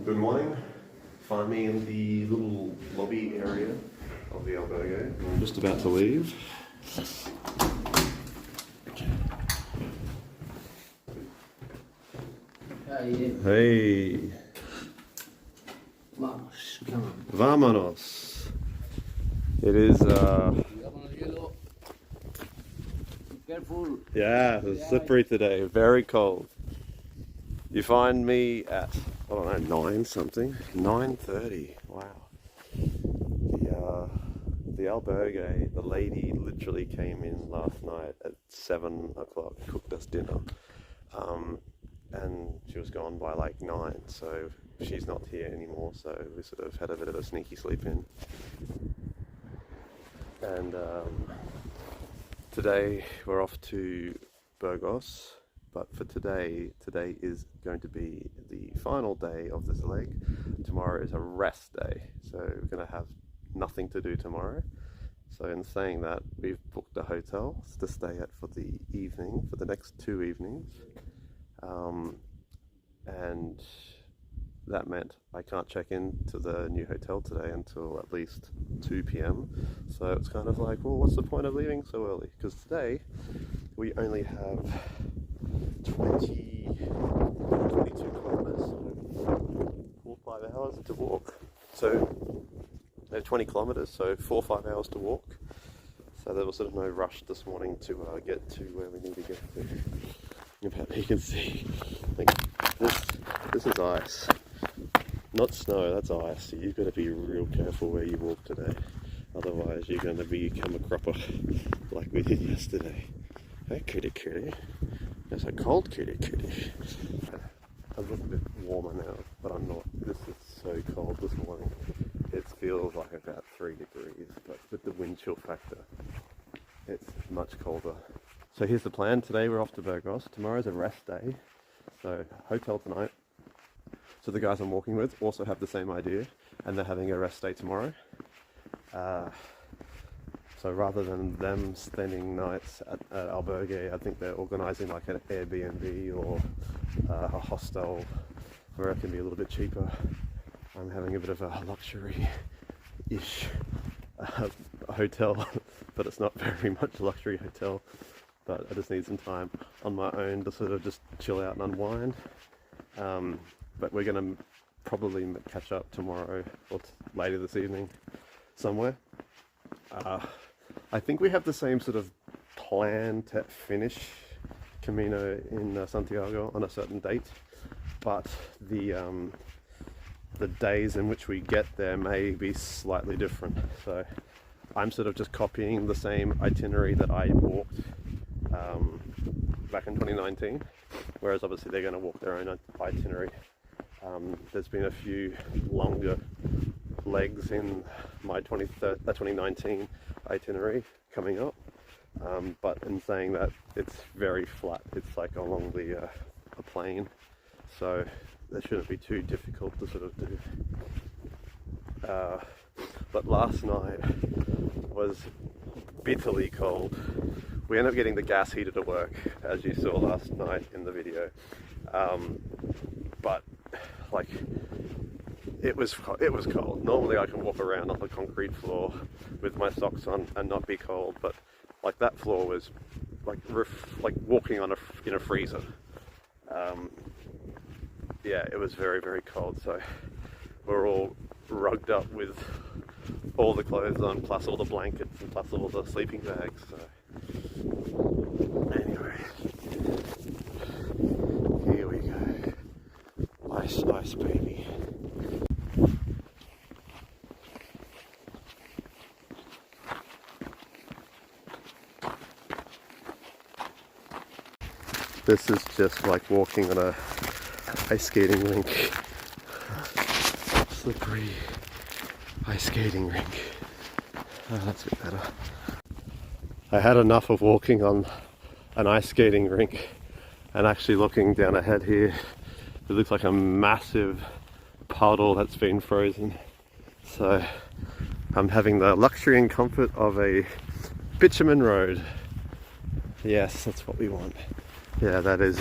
Good morning. Find me in the little lobby area of the albergue. I'm just about to leave. Hey. Vamos, come on. Vámonos. It is, Careful. yeah, it's slippery today. Very cold. You find me at, I don't know, 9 something. 9:30. Wow. The albergue, the lady literally came in last night at 7 o'clock, cooked us dinner. And she was gone by like 9, so she's not here anymore, so we sort of had a bit of a sneaky sleep in. And today we're off to Burgos, but for today is going to be the final day of this leg. Tomorrow is a rest day, so we're going to have nothing to do tomorrow. So in saying that, we've booked a hotel to stay at for the evening, for the next 2 evenings. And that meant I can't check in to the new hotel today until at least 2 p.m. So it's kind of like, well, what's the point of leaving so early? Because today we only have 22 kilometers, so 4 or 5 hours to walk. So 20 kilometers, so 4 or 5 hours to walk. So there was sort of no rush this morning to get to where we need to get to. You can see, like, this is ice, not snow. That's ice. So you've got to be real careful where you walk today, otherwise you're going to become a cropper like we did yesterday. Hey, kitty kitty, it's a cold kitty kitty. I'm looking a bit warmer now, but I'm not. This is so cold this morning. It feels like about 3 degrees, but with the wind chill factor, it's much colder. So here's the plan. Today we're off to Burgos. Tomorrow's a rest day, so hotel tonight. So the guys I'm walking with also have the same idea, and they're having a rest day tomorrow. So rather than them spending nights at albergue, I think they're organising like an Airbnb or a hostel where it can be a little bit cheaper. I'm having a bit of a luxury-ish hotel, but it's not very much luxury hotel. But I just need some time on my own to sort of just chill out and unwind. But we're going to probably catch up tomorrow or later this evening somewhere. I think we have the same sort of plan to finish Camino in Santiago on a certain date, but the days in which we get there may be slightly different. So I'm sort of just copying the same itinerary that I walked back in 2019, whereas obviously they're going to walk their own itinerary. There's been a few longer legs in my 2019 itinerary coming up, but in saying that, it's very flat. It's like along the plain, so that shouldn't be too difficult to sort of do. But last night was bitterly cold. We ended up getting the gas heater to work, as you saw last night in the video. But like, it was cold. Normally I can walk around on the concrete floor with my socks on and not be cold, but like that floor was like walking on in a freezer. Yeah, it was very, very cold. So we're all rugged up with all the clothes on, plus all the blankets and plus all the sleeping bags. So anyway, here we go. Ice, ice, baby. This is just like walking on a ice skating rink. Slippery ice skating rink. Oh, that's a bit better. I had enough of walking on an ice skating rink and actually looking down ahead here. It looks like a massive puddle that's been frozen. So I'm having the luxury and comfort of a bitumen road. Yes, that's what we want. Yeah, that is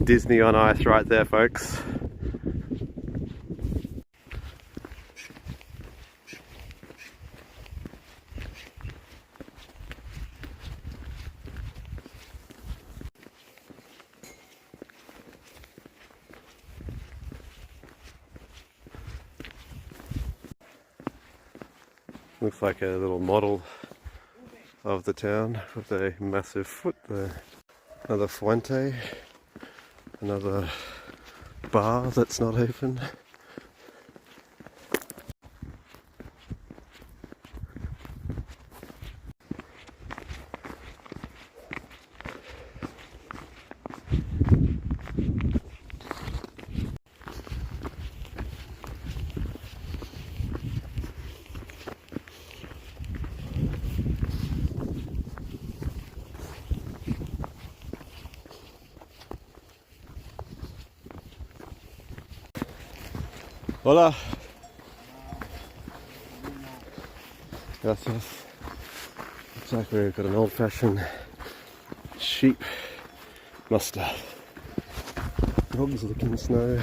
Disney on ice right there, folks. Looks like a little model of the town with a massive foot there. Another fuente, another bar that's not open. Hola. Gracias. Looks like we've got an old-fashioned sheep muster. Dogs lick in the snow.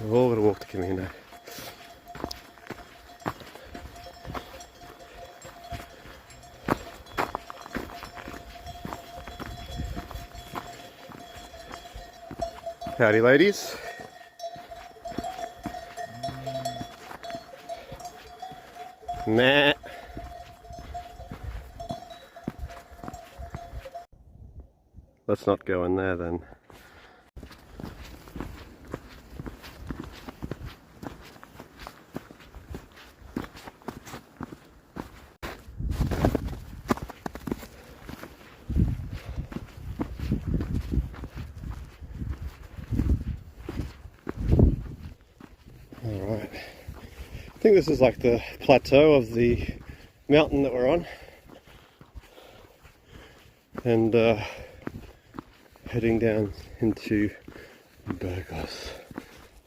We're all going to walk to Camino. Howdy, ladies. Nah. Let's not go in there then. Alright. I think this is like the plateau of the mountain that we're on. And heading down into Burgos.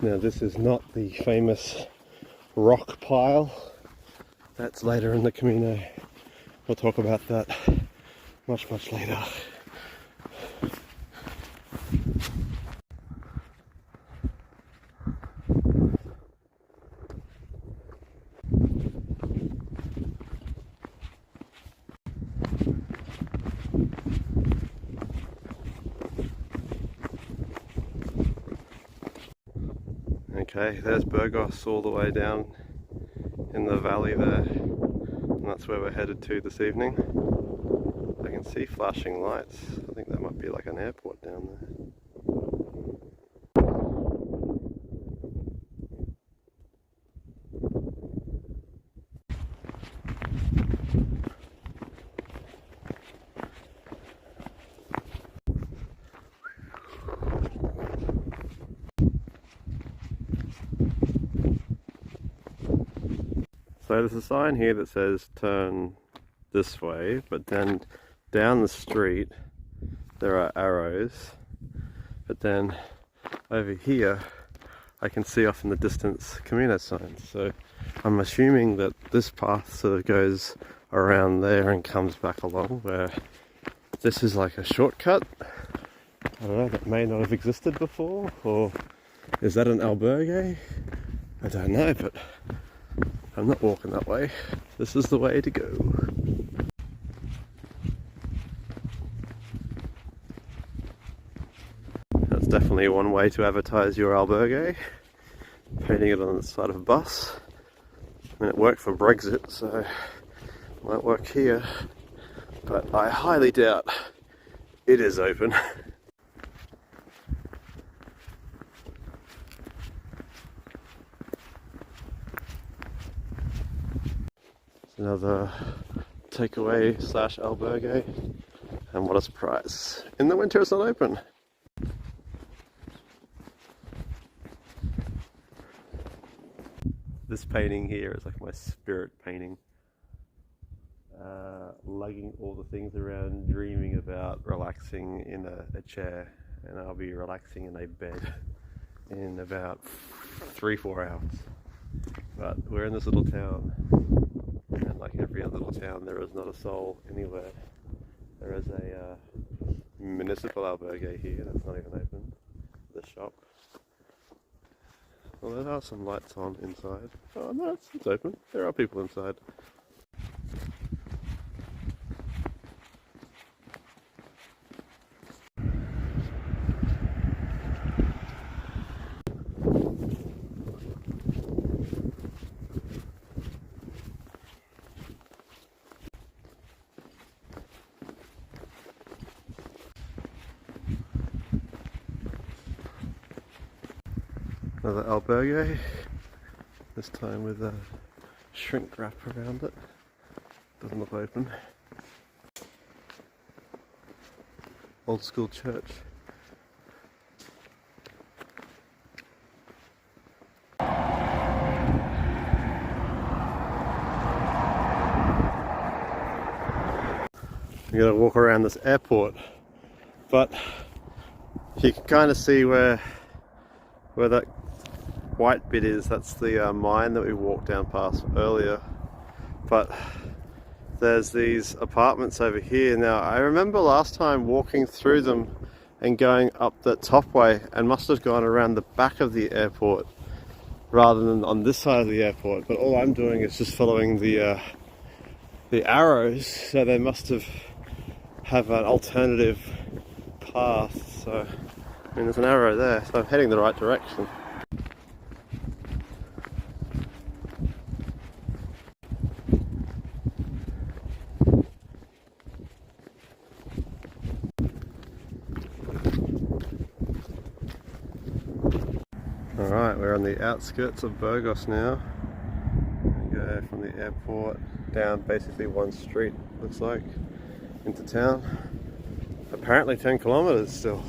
Now this is not the famous rock pile. That's later in the Camino. We'll talk about that much later. Okay, there's Burgos all the way down in the valley there, and that's where we're headed to this evening. I can see flashing lights. I think that might be like an airport down there. So there's a sign here that says turn this way, but then down the street there are arrows, but then over here I can see off in the distance Camino signs. So I'm assuming that this path sort of goes around there and comes back along, where this is like a shortcut. I don't know, that may not have existed before, or is that an albergue? I don't know, but I'm not walking that way. This is the way to go. That's definitely one way to advertise your albergue. Painting it on the side of a bus. I mean, it worked for Brexit, so it won't work here. But I highly doubt it is open. Another takeaway slash albergue, and what a surprise. In the winter it's not open. This painting here is like my spirit painting. Lugging all the things around, dreaming about relaxing in a chair, and I'll be relaxing in a bed in about 3-4 hours. But we're in this little town, and like every other little town, there is not a soul anywhere. There is a municipal albergue here that's not even open. The shop. Well, there are some lights on inside. Oh no, it's open. There are people inside. Another albergue, this time with a shrink wrap around it. Doesn't look open. Old school church. I'm gonna walk around this airport, but you can kind of see where that white bit is. That's the mine that we walked down past earlier. But there's these apartments over here. Now, I remember last time walking through them and going up the top way, and must have gone around the back of the airport rather than on this side of the airport. But all I'm doing is just following the arrows, so they must have an alternative path. So, I mean, there's an arrow there, so I'm heading the right direction. Alright, we're on the outskirts of Burgos now. We go from the airport down basically one street, looks like, into town. Apparently 10 kilometers still.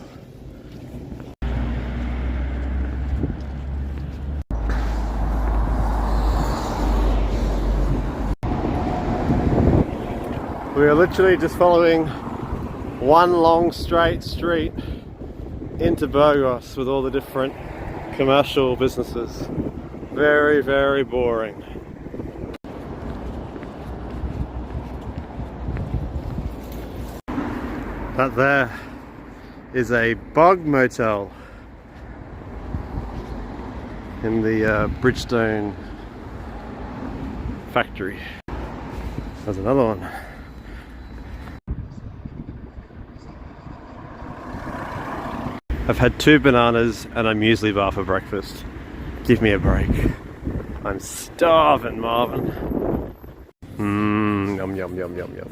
We are literally just following one long straight street into Burgos with all the different commercial businesses. Very, very boring. That there is a bog motel in the Bridgestone factory. There's another one. I've had 2 bananas and a muesli bar for breakfast. Give me a break. I'm starving, Marvin. Yum, yum, yum, yum, yum.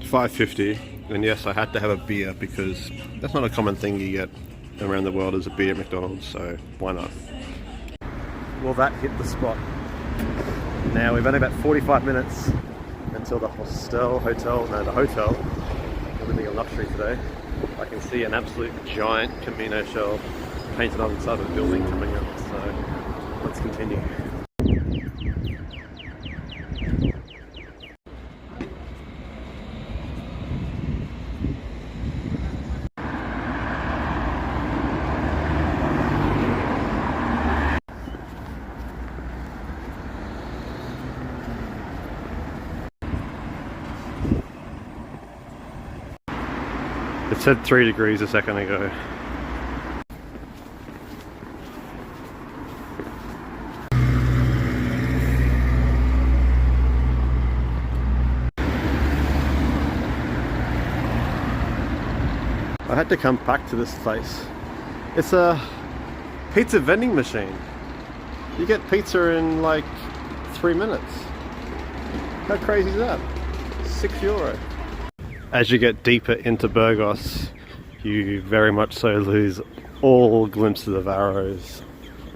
$5.50, and yes, I had to have a beer because that's not a common thing you get around the world, as a beer at McDonald's, so why not? Well, that hit the spot. Now we've only about 45 minutes until the hotel. We're living in luxury today. I can see an absolute giant Camino shell painted on the side of a building coming up, so let's continue. It said 3 degrees a second ago. I had to come back to this place. It's a pizza vending machine. You get pizza in like 3 minutes. How crazy is that? €6. As you get deeper into Burgos, you very much so lose all glimpses of arrows.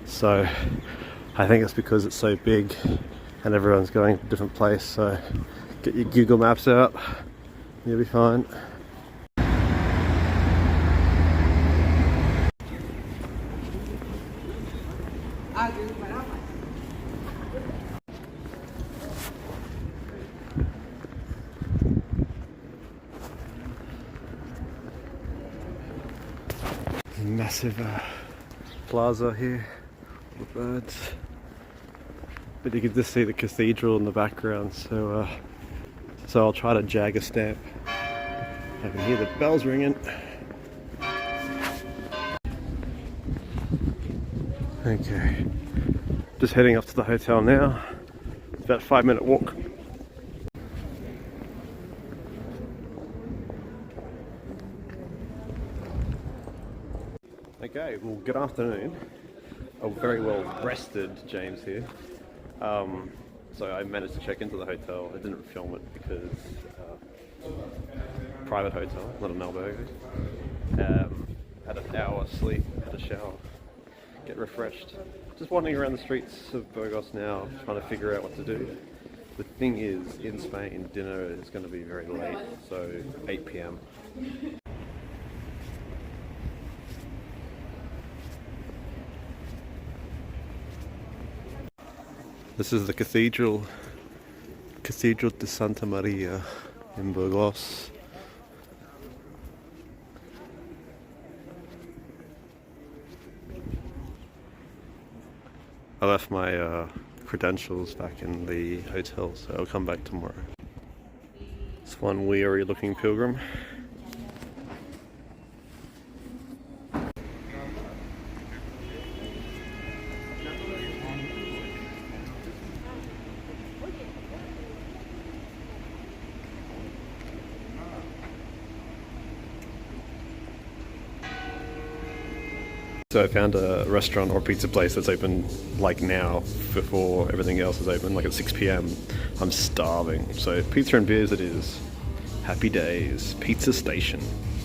So I think it's because it's so big and everyone's going to a different place, so get your Google Maps out, you'll be fine. Massive plaza here, all the birds, but you can just see the cathedral in the background, so I'll try to jag a stamp. I can hear the bells ringing. Okay, just heading off to the hotel now. It's about a 5-minute walk. Okay, well, good afternoon. A very well rested James here. So I managed to check into the hotel. I didn't film it because private hotel, not an albergue. Had an hour sleep, had a shower, get refreshed. Just wandering around the streets of Burgos now, trying to figure out what to do. The thing is, in Spain, dinner is going to be very late, so 8 p.m. This is the Cathedral de Santa Maria in Burgos. I left my credentials back in the hotel, so I'll come back tomorrow. It's one weary looking pilgrim. So I found a restaurant or pizza place that's open like now before everything else is open, like at 6 p.m. I'm starving. So pizza and beers it is. Happy days. Pizza station.